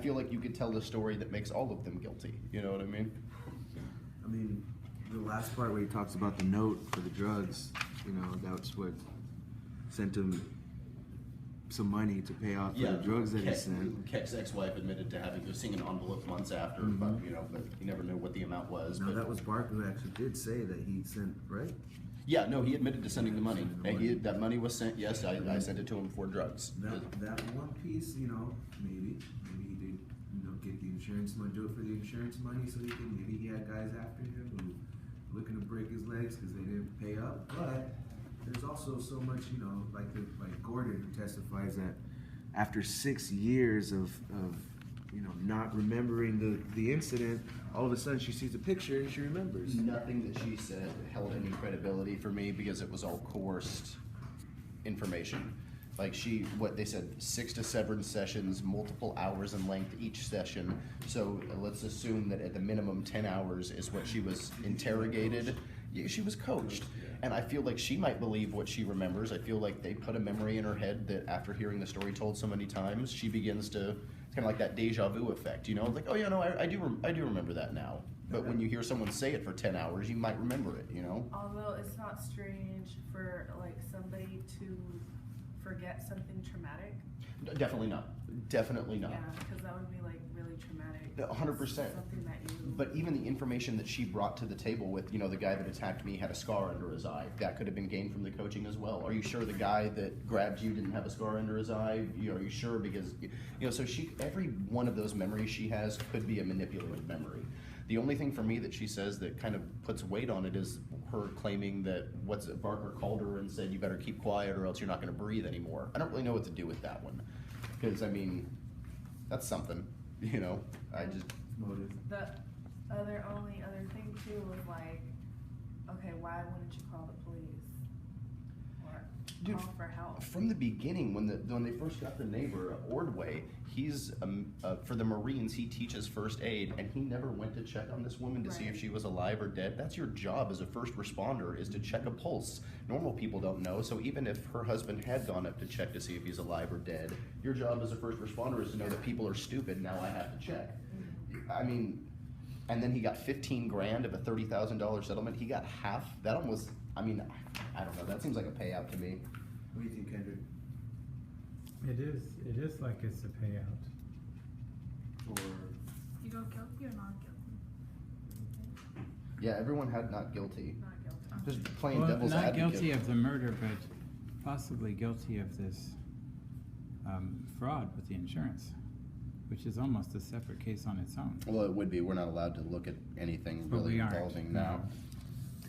feel like you could tell the story that makes all of them guilty. You know what I mean? I mean, the last part where he talks about the note for the drugs, you know, that's what sent him some money to pay off for the drugs that he sent. Keck's ex-wife admitted to having to sing an envelope months after, but you know, but he never knew what the amount was. No, but that was Barker who actually did say that he sent, right? Yeah, no, he admitted to sending the money. And that money was sent. Yes, I sent it to him for drugs. That one piece, you know, maybe he did, you know, get the insurance money, do it for the insurance money, so maybe he had guys after him who were looking to break his legs because they didn't pay up. But there's also so much, you know, like Gordon, who testifies that after 6 years of you know, not remembering the incident, all of a sudden she sees a picture and she remembers. Nothing that she said held any credibility for me because it was all coerced information. Like what they said, 6 to 7 sessions, multiple hours in length each session. So let's assume that at the minimum 10 hours is what she was interrogated. She was coached. And I feel like she might believe what she remembers. I feel like they put a memory in her head that after hearing the story told so many times, she begins to, it's kind of like that deja vu effect, you know? Like, oh yeah, no, I do remember that now. But when you hear someone say it for 10 hours, you might remember it, you know? Although it's not strange for like somebody to forget something traumatic. Definitely not. Definitely not. Yeah, because that would be like really traumatic. 100%. Something that you. But even the information that she brought to the table with, you know, the guy that attacked me had a scar under his eye. That could have been gained from the coaching as well. Are you sure the guy that grabbed you didn't have a scar under his eye? Are you sure? Because, you know, so every one of those memories she has could be a manipulative memory. The only thing for me that she says that kind of puts weight on it is her claiming that Barker called her and said, you better keep quiet or else you're not going to breathe anymore. I don't really know what to do with that one. Because, I mean, that's something, you know. I just... The only other thing, too, was like, okay, why wouldn't you call the police? Or call for help? From the beginning, when they first got the neighbor, Ordway, he's, for the Marines, he teaches first aid, and he never went to check on this woman to see if she was alive or dead. That's your job as a first responder, is to check a pulse. Normal people don't know, so even if her husband had gone up to check to see if he's alive or dead, your job as a first responder is to know that people are stupid, now I have to check. I mean, and then he got 15 grand of a $30,000 settlement. He got half. That almost, I mean, I don't know, that seems like a payout to me. What do you think, Kendrick? It is like it's a payout. Or you go guilty or not guilty? Yeah, everyone had not guilty. Not guilty. Just playing devil's not advocate. guilty of the murder, but possibly guilty of this fraud with the insurance, which is almost a separate case on its own. Well, it would be. We're not allowed to look at anything But really we aren't, involving no. now.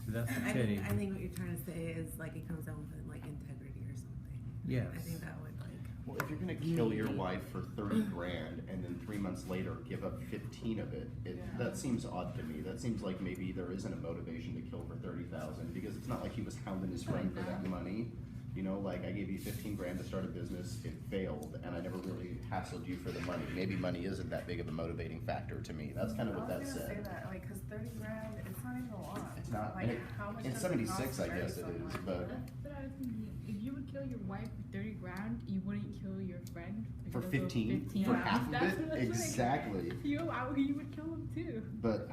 That's a I pity. think what you're trying to say is like it comes down with like integrity or something. Yes. I think that would like. Well, if you're gonna kill your wife for 30 grand and then 3 months later give up 15 of it, that seems odd to me. That seems like maybe there isn't a motivation to kill for 30,000 because it's not like he was hounding his friend for that money. You know, like I gave you 15 grand to start a business, it failed, and I never really hassled you for the money. Maybe money isn't that big of a motivating factor to me. That's kind of what that I was gonna said. say that, like, cause 30 grand, it's not even a lot. It's not. Like, And how much in does it 76, cost I to guess it bury is, someone? but That's what I was thinking. If you would kill your wife for 30 grand, you wouldn't kill your friend for because of 15, for half of That's it, what it's exactly. Like. You would kill him too. But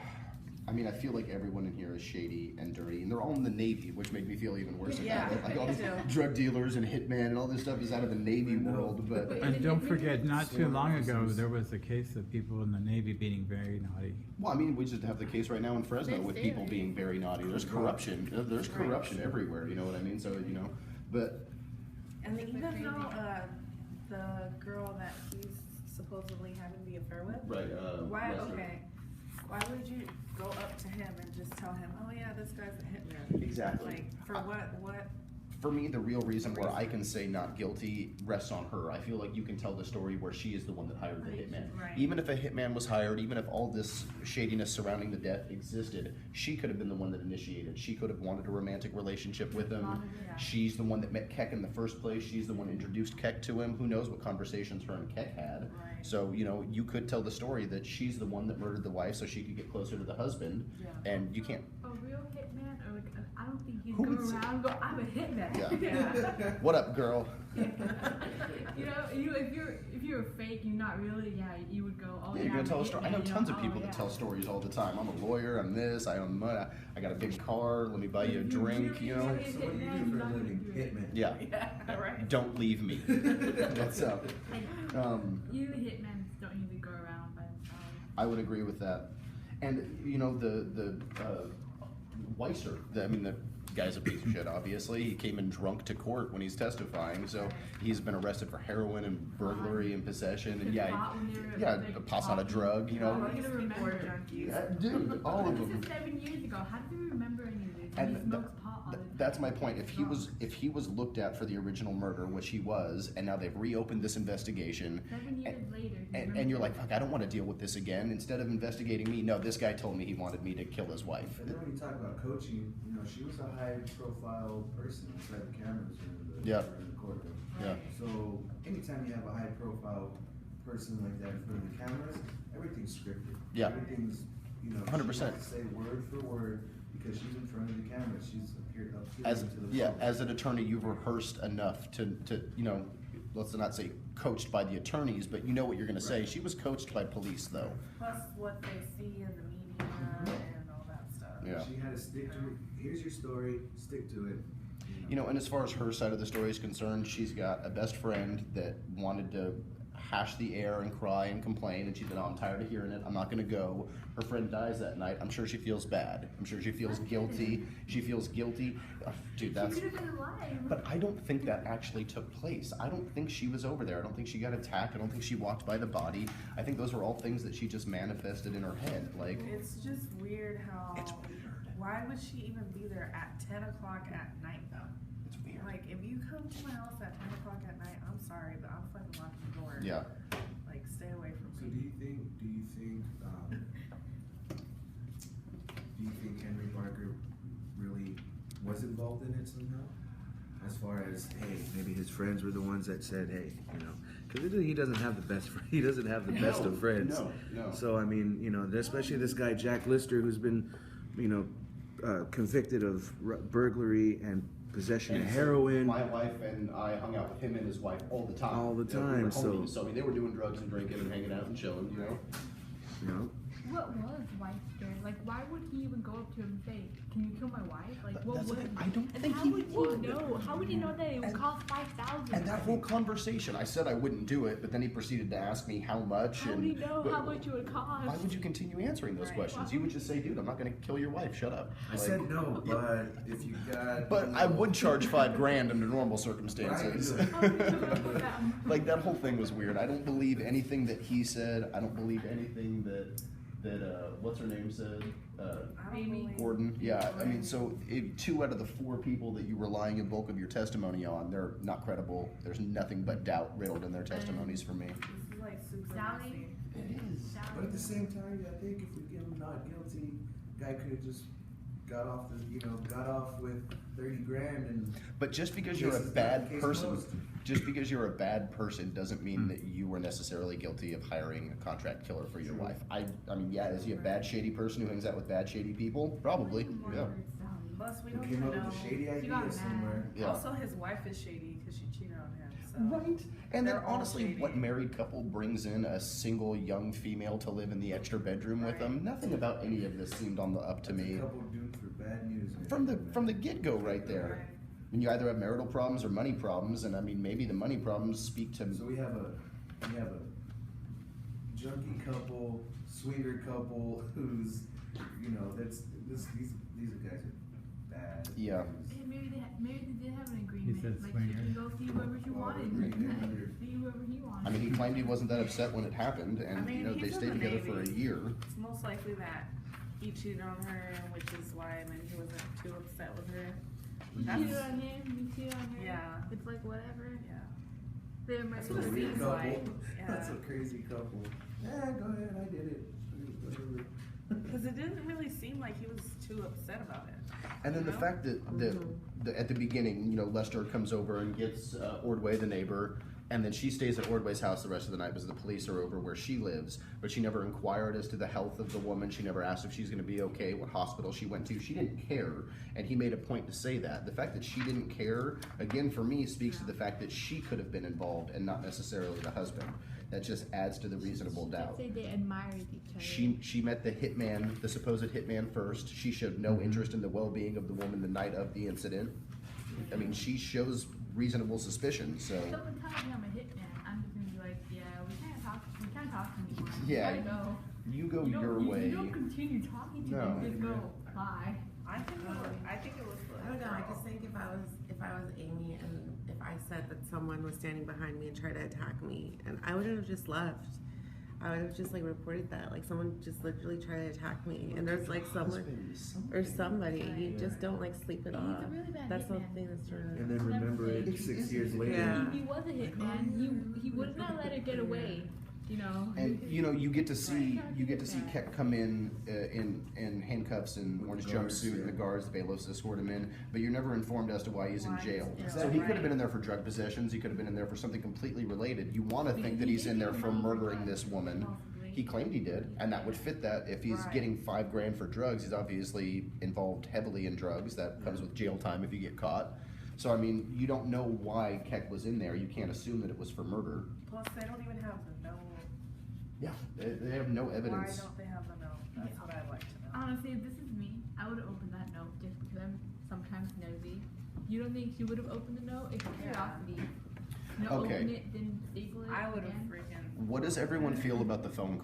I mean, I feel like everyone in here is shady and dirty, and they're all in the Navy, which made me feel even worse about it. Like all me these too. drug dealers and hitmen and all this stuff is out of the Navy world. But And don't forget, not too long ago, there was a case of people in the Navy being very naughty. well, I mean, we just have the case right now in Fresno with people being very naughty. There's corruption. There's corruption everywhere. You know what I mean? So you know, but And then even though, the girl that he's supposedly having the affair with, right. why, Lester. okay, why would you go up to him and just tell him, oh yeah, this guy's a hitman? Exactly. Like, for what? For me, the real reason where I can say not guilty rests on her. I feel like you can tell the story where she is the one that hired the hitman. Right. Even if a hitman was hired, even if all this shadiness surrounding the death existed, she could have been the one that initiated. She could have wanted a romantic relationship with him. Yeah. She's the one that met Keck in the first place. She's the one who introduced Keck to him. Who knows what conversations her and Keck had. Right. So, you know, you could tell the story that she's the one that murdered the wife so she could get closer to the husband. Yeah. And you can't... A real hitman, or like, I don't think he'd Who go would say- around and go, I'm a hitman. Yeah. What up, girl? You know, if you're fake, you're not really. Yeah, you would go, gonna tell a story? I know hitman, tons of oh, people that yeah. tell stories all the time. I'm a lawyer. I'm this. I own money. I got a big car. Let me buy you a drink. You know. So what do you do for a living? Hitman. Yeah. Yeah, right. Don't leave me. What's up? You hitmen don't usually go around by themselves. I would agree with that. And you know the Weiser. The guy's a piece of shit. Obviously, he came in drunk to court when he's testifying. So he's been arrested for heroin and burglary and possession. And pass on a drug. You How know. are you gonna remember? Yeah, dude, all of This them. is 7 years ago. How do you remember any of this? And he smokes pot all the time. that's my point. If he was looked at for the original murder, which he was, and now they've reopened this investigation, 7 years later. and you're like, fuck, I don't want to deal with this again. Instead of investigating me, no, this guy told me he wanted me to kill his wife. And then when you talk about coaching, you know, she was a high-profile person inside the cameras in Yeah. the courtroom. Yeah. So anytime you have a high-profile person like that in front of the cameras, everything's scripted. Yeah. Everything's, you know, 100%. she has to say word for word because she's in front of the cameras. She's appearing As to the yeah, public. as an attorney, you've rehearsed enough to you know, let's not say coached by the attorneys, but you know what you're going to say. Right. She was coached by police, though. Plus what they see in the media and all that stuff. Yeah. She had to stick to it. Here's your story. Stick to it. You know, and as far as her side of the story is concerned, she's got a best friend that wanted to hash the air and cry and complain, and she said, "Oh, I'm tired of hearing it. I'm not going to go." Her friend dies that night. I'm sure she feels bad. I'm sure she feels guilty. She feels guilty. Ugh, dude, that's. She could have been alive. But I don't think that actually took place. I don't think she was over there. I don't think she got attacked. I don't think she walked by the body. I think those are all things that she just manifested in her head. Like, It's just weird how. it's weird. Why would she even be there at 10 o'clock at night though? It's weird. Like, if you come to my house at 10 o'clock at night, I'm sorry, but I'm fucking locking the door. Yeah. Like, stay away from So me. do you think Henry Barker really was involved in it somehow? As far as, hey, maybe his friends were the ones that said, hey, you know, because he doesn't have the best. He doesn't have the best of friends. No. So I mean, you know, especially this guy Jack Lister, who's been, you know, convicted of burglary and possession of heroin. My wife and I hung out with him and his wife all the time. All the You know, we were time, so- homies, so I mean, they were doing drugs and drinking and hanging out and chilling, you know. You know, What was wife scared? Like, why would he even go up to him and say, "Can you kill my wife?" Like, what That's the would? thing, I don't and think how he would would. he know? How would he know that it would And- cost $5,000? And that whole conversation, I said I wouldn't do it, but then he proceeded to ask me how much. How and would he know but how much it would cost? Why would you continue answering those Right. questions? You would just say, "Dude, I'm not going to kill your wife. Shut up." I said no, but if you got, But you I know, would charge $5,000 under normal circumstances. Right. How would you know about them? Like, that whole thing was weird. I don't believe anything that he said. I don't believe anything that what's her name said. I don't Amy believe- Gordon. Yeah, I mean, so if 2 out of the 4 people that you're relying a bulk of your testimony on, they're not credible. There's nothing but doubt riddled in their testimonies for me. This is like super Sally? messy. It is. But at the same time, I think if we give him not guilty, guy could have just got off with 30 grand and. But just because you're a Case is bad case person, closed. just because you're a bad person doesn't mean that you were necessarily guilty of hiring a contract killer for your True. wife. I mean, yeah, is he a bad, shady person who hangs out with bad, shady people? Probably, yeah. Plus, we Who don't came even up know. with a shady She idea got mad. somewhere. Yeah. Also, his wife is shady because she cheated on him. So. Right. And then They're all honestly, shady. what married couple brings in a single young female to live in the extra bedroom with Right. them? Nothing about any of this seemed on the up to That's me. a couple doomed for bad news. man. From the get-go right there. Right. And you either have marital problems or money problems, and I mean, maybe the money problems speak to. So we have a junkie couple, swinger couple who's, you know, these guys are bad. Yeah. Hey, maybe they did have an agreement. said Like, swinger. she can go see whoever she wanted. Agreement. See whoever he wanted. I mean, he claimed he wasn't that upset when it happened, and I mean, you know, they he's in stayed the together for a Navy. year. It's most likely that he cheated on her, which is why then he wasn't too upset with her. You That's- cheated on him, you cheated on her. Yeah. It's like whatever. Yeah. They're That's married. a what it weird seems couple. like, That's a yeah. crazy couple. Yeah, go ahead, I did it. Whatever. Because it didn't really seem like he was too upset about it. And then the No? fact that at the beginning, you know, Lester comes over and gets Ordway, the neighbor, And then she stays at Ordway's house the rest of the night because the police are over where she lives. But she never inquired as to the health of the woman. She never asked if she's going to be okay, what hospital she went to. She didn't care, and he made a point to say that. The fact that she didn't care, again, for me, speaks to the fact that she could have been involved and not necessarily the husband. That just adds to the reasonable doubt. I'd say they admired each other. She met the hitman, the supposed hitman first. She showed no interest in the well-being of the woman the night of the incident. I mean, she shows reasonable suspicion, so. If someone tells me I'm a hitman, I'm just gonna be like, yeah, we can't talk anymore. Yeah, I go. You go You don't- your way. You don't continue talking to No. them. Just go, bye. I think it was. I don't know. I just think if I was Amy and if I said that someone was standing behind me and tried to attack me, and I wouldn't have just left. I would have just like reported that, like someone just literally tried to attack me, and there's like someone or somebody. You just don't like sleep it He's a off. really bad That's the hitman. thing that's true. And then remember it 6 years later. Yeah. If he was a hitman, he would not let it get away. You know. And you get to see Keck come in handcuffs and orange Guards, jumpsuit, and the yeah. guards, the bailiffs escort him in, but you're never informed as to why he's in Why jail. he's in So jail, he could have right. been in there for drug possessions. He could have been in there for something completely related. You want to think that he's in there for murdering this woman. He claimed he did, and that would fit that. If he's Right. getting $5 grand for drugs, he's obviously involved heavily in drugs. That comes with jail time if you get caught. So I mean, you don't know why Keck was in there. You can't assume that it was for murder. Plus, they don't even have the note. Yeah, they have no Why evidence. don't they have the note? That's what I'd like to know. Honestly, if this is me, I would have opened that note just because I'm sometimes nosy. You don't think she would have opened the note? It's curiosity. No, Okay. open it, then staple it. I would have again. freaking. What does everyone feel about the phone call?